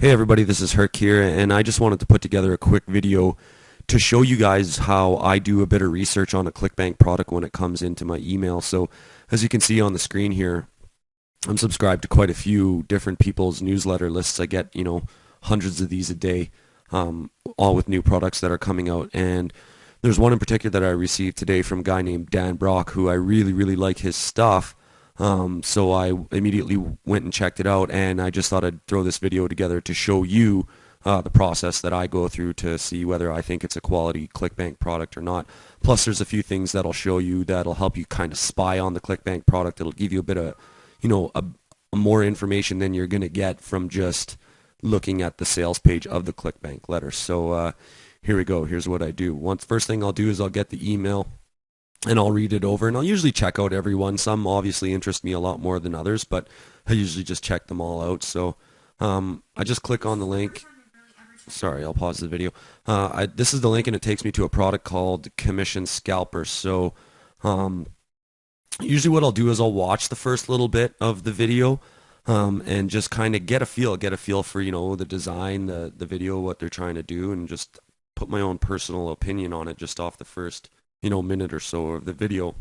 Hey everybody, this is Herc here, and I just wanted to put together a quick video to show you guys how I do a bit of research on a Clickbank product when it comes into my email. So as you can see on the screen here, I'm subscribed to quite a few different people's newsletter lists. I get, hundreds of these a day, all with new products that are coming out. And there's one in particular that I received today from a guy named Dan Brock, who I really, really like his stuff. So I immediately went and checked it out, and I just thought I'd throw this video together to show you the process that I go through to see whether I think it's a quality Clickbank product or not. Plus, there's a few things that'll show you that'll help you kind of spy on the Clickbank product. It'll give you a bit of, more information than you're going to get from just looking at the sales page of the Clickbank letter. So here we go. Here's what I do. First thing I'll do is I'll get the email and I'll read it over, and I'll usually check out every one. Some obviously interest me a lot more than others, but I usually just check them all out. So I just click on the link. Sorry, I'll pause the video. This is the link, and it takes me to a product called Commission Scalper. So usually what I'll do is I'll watch the first little bit of the video and just kind of get a feel for, the design, the video, what they're trying to do, and just put my own personal opinion on it just off the first, minute or so of the video.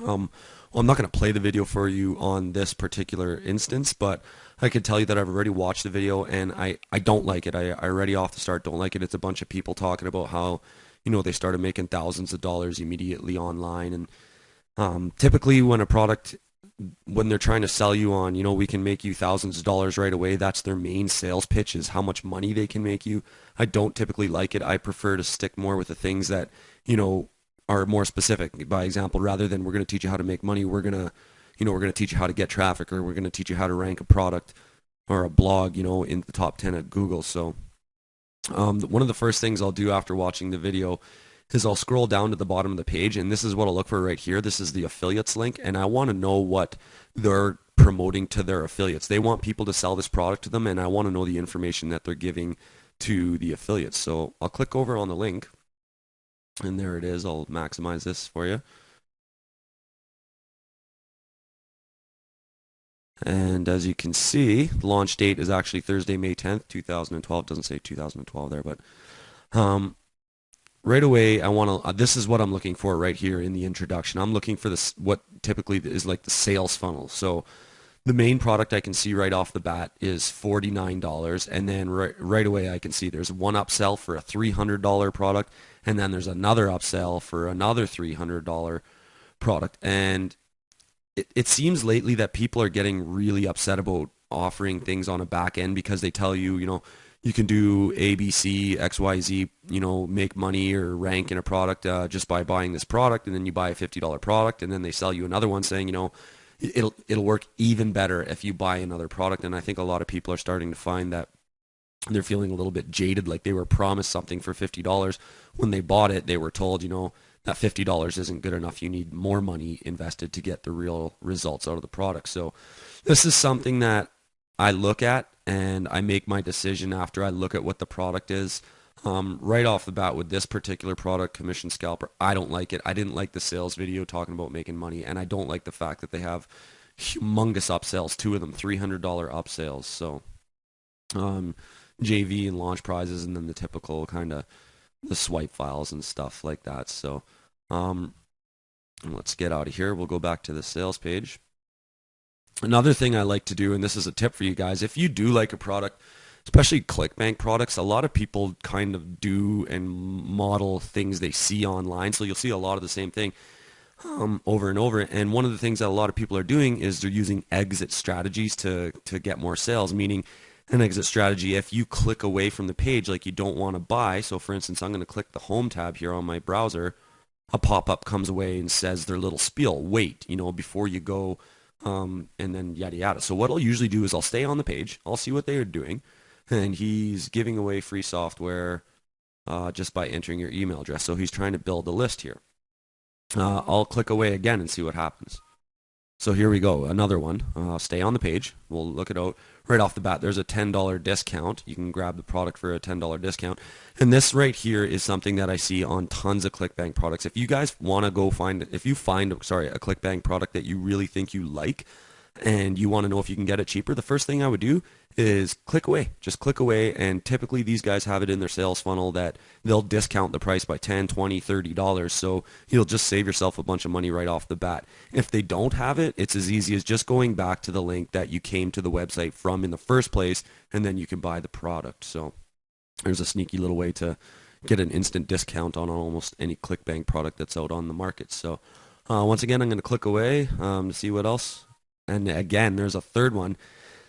Well, I'm not going to play the video for you on this particular instance, but I can tell you that I've already watched the video, and I don't like it. I already off the start don't like it. It's a bunch of people talking about how, they started making thousands of dollars immediately online. And typically when they're trying to sell you on, we can make you thousands of dollars right away, that's their main sales pitch, is how much money they can make you. I don't typically like it. I prefer to stick more with the things that, are more specific. By example, rather than we're going to teach you how to make money, we're going to teach you how to get traffic, or we're going to teach you how to rank a product or a blog, in the top 10 at Google. So one of the first things I'll do after watching the video is I'll scroll down to the bottom of the page, and this is what I'll look for right here. This is the affiliates link, and I want to know what they're promoting to their affiliates. They want people to sell this product to them, and I want to know the information that they're giving to the affiliates. So I'll click over on the link, and there it is. I'll maximize this for you. And as you can see, the launch date is actually Thursday, May 10th, 2012. It doesn't say 2012 there, but right away, I want to. This is what I'm looking for right here in the introduction. I'm looking for this, what typically is like the sales funnel. So the main product I can see right off the bat is $49, and then right away I can see there's one upsell for a $300 product, and then there's another upsell for another $300 product. And it seems lately that people are getting really upset about offering things on a back end because they tell you, you can do A, B, C, X, Y, Z, make money or rank in a product just by buying this product, and then you buy a $50 product, and then they sell you another one saying, it'll work even better if you buy another product. And I think a lot of people are starting to find that they're feeling a little bit jaded, like they were promised something for $50. When they bought it, they were told, that $50 isn't good enough. You need more money invested to get the real results out of the product. So this is something that I look at, and I make my decision after I look at what the product is. Right off the bat with this particular product, Commission Scalper, I don't like it. I didn't like the sales video talking about making money, and I don't like the fact that they have humongous upsells, two of them, $300 upsells. So JV and launch prizes, and then the typical kind of the swipe files and stuff like that. So let's get out of here. We'll go back to the sales page. Another thing I like to do, and this is a tip for you guys, if you do like a product, especially Clickbank products, a lot of people kind of do and model things they see online. So you'll see a lot of the same thing over and over. And one of the things that a lot of people are doing is they're using exit strategies to get more sales, meaning an exit strategy, if you click away from the page like you don't want to buy. So for instance, I'm going to click the home tab here on my browser. A pop-up comes away and says their little spiel, wait, before you go, and then yada yada. So what I'll usually do is I'll stay on the page, I'll see what they are doing, and he's giving away free software just by entering your email address. So he's trying to build a list here. I'll click away again and see what happens. So here we go, another one. Stay on the page. We'll look it out. Right off the bat, there's a $10 discount. You can grab the product for a $10 discount. And this right here is something that I see on tons of Clickbank products. If you guys want to go find, if you find, a Clickbank product that you really think you like, and you want to know if you can get it cheaper, the first thing I would do is click away. Just click away, and typically these guys have it in their sales funnel that they'll discount the price by 10, 20, $30, so you'll just save yourself a bunch of money right off the bat. If they don't have it, it's as easy as just going back to the link that you came to the website from in the first place, and then you can buy the product. So there's a sneaky little way to get an instant discount on almost any Clickbank product that's out on the market. So once again, I'm going to click away to see what else. And again, there's a third one.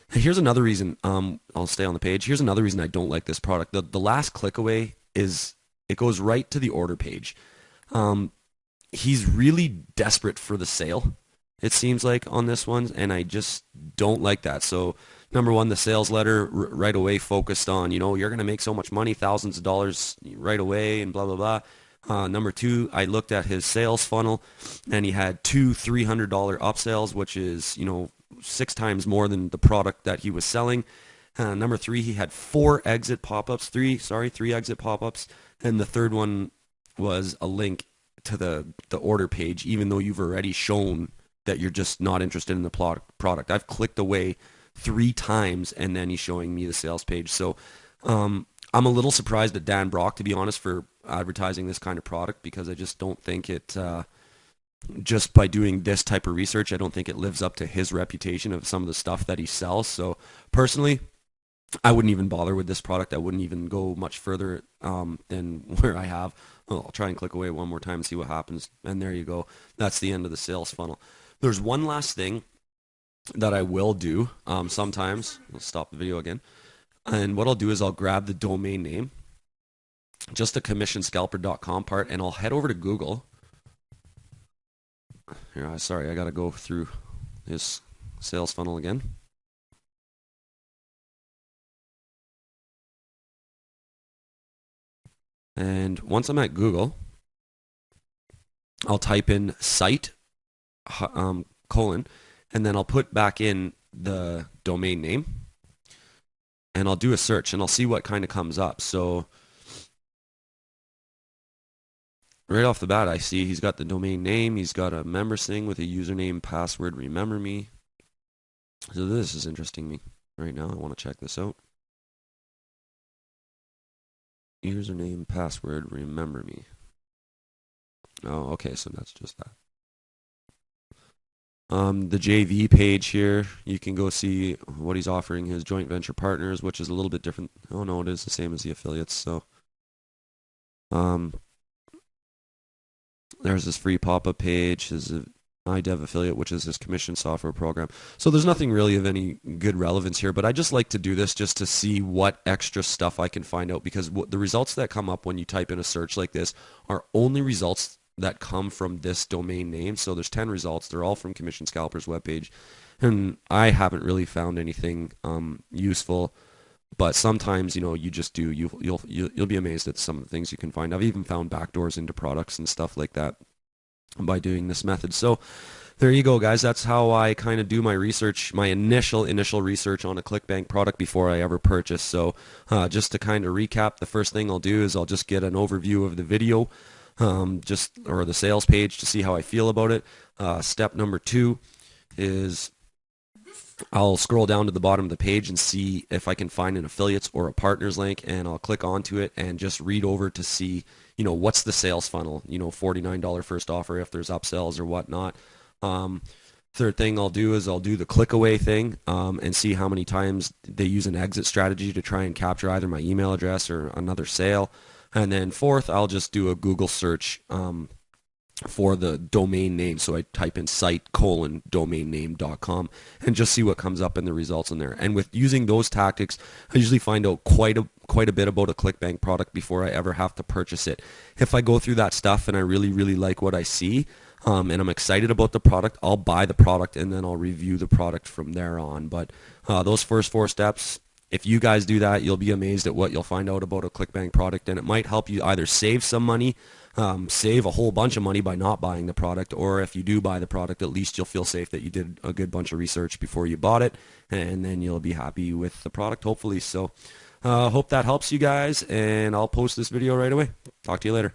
Here's another reason. I'll stay on the page. Here's another reason I don't like this product. The last click away is it goes right to the order page. He's really desperate for the sale, it seems like, on this one, and I just don't like that. So number one, the sales letter right away focused on, you're going to make so much money, thousands of dollars right away, and blah, blah, blah. Number two, I looked at his sales funnel, and he had two $300 upsells, which is, 6 times more than the product that he was selling. Number three, he had three exit pop-ups, and the third one was a link to the order page, even though you've already shown that you're just not interested in the product. I've clicked away 3 times, and then he's showing me the sales page. So I'm a little surprised at Dan Brock, to be honest, for advertising this kind of product, because I just don't think it, just by doing this type of research, I don't think it lives up to his reputation of some of the stuff that he sells. So personally, I wouldn't even bother with this product. I wouldn't even go much further than where I have. Well, I'll try and click away one more time and see what happens. And there you go. That's the end of the sales funnel. There's one last thing that I will do sometimes. I'll stop the video again. And what I'll do is I'll grab the domain name, just the commissionscalper.com part, and I'll head over to Google. Here, sorry, I got to go through his sales funnel again. And once I'm at Google, I'll type in site colon, and then I'll put back in the domain name, and I'll do a search, and I'll see what kind of comes up. So right off the bat, I see he's got the domain name. He's got a members thing with a username, password, remember me. So this is interesting me right now. I want to check this out. Username, password, remember me. Oh, okay, so that's just that. The JV page here, you can go see what he's offering his joint venture partners, which is a little bit different. Oh no, it is the same as the affiliates. So there's his free pop-up page, his iDev affiliate, which is his commission software program. So there's nothing really of any good relevance here, but I just like to do this just to see what extra stuff I can find out, because the results that come up when you type in a search like this are only results that come from this domain name. So there's 10 results. They're all from Commission Scalper's webpage, and I haven't really found anything useful. But sometimes, you just do. You'll be amazed at some of the things you can find. I've even found backdoors into products and stuff like that by doing this method. So there you go, guys. That's how I kind of do my research, my initial or on a Clickbank product before I ever purchase. So just to kind of recap, the first thing I'll do is I'll just get an overview of the video, or the sales page, to see how I feel about it. Step number 2 is I'll scroll down to the bottom of the page and see if I can find an affiliates or a partners link, and I'll click onto it and just read over to see, what's the sales funnel, $49 first offer if there's upsells or whatnot. Third thing I'll do is I'll do the click away thing and see how many times they use an exit strategy to try and capture either my email address or another sale. And then fourth, I'll just do a Google search for the domain name. So I type in site:domainname.com and just see what comes up in the results in there. And with using those tactics, I usually find out quite a bit about a Clickbank product before I ever have to purchase it. If I go through that stuff and I really, really like what I see, and I'm excited about the product, I'll buy the product and then I'll review the product from there on. But those first 4 steps, if you guys do that, you'll be amazed at what you'll find out about a Clickbank product, and it might help you either save some money, save a whole bunch of money by not buying the product, or if you do buy the product, at least you'll feel safe that you did a good bunch of research before you bought it, and then you'll be happy with the product, hopefully. So hope that helps you guys, and I'll post this video right away. Talk to you later.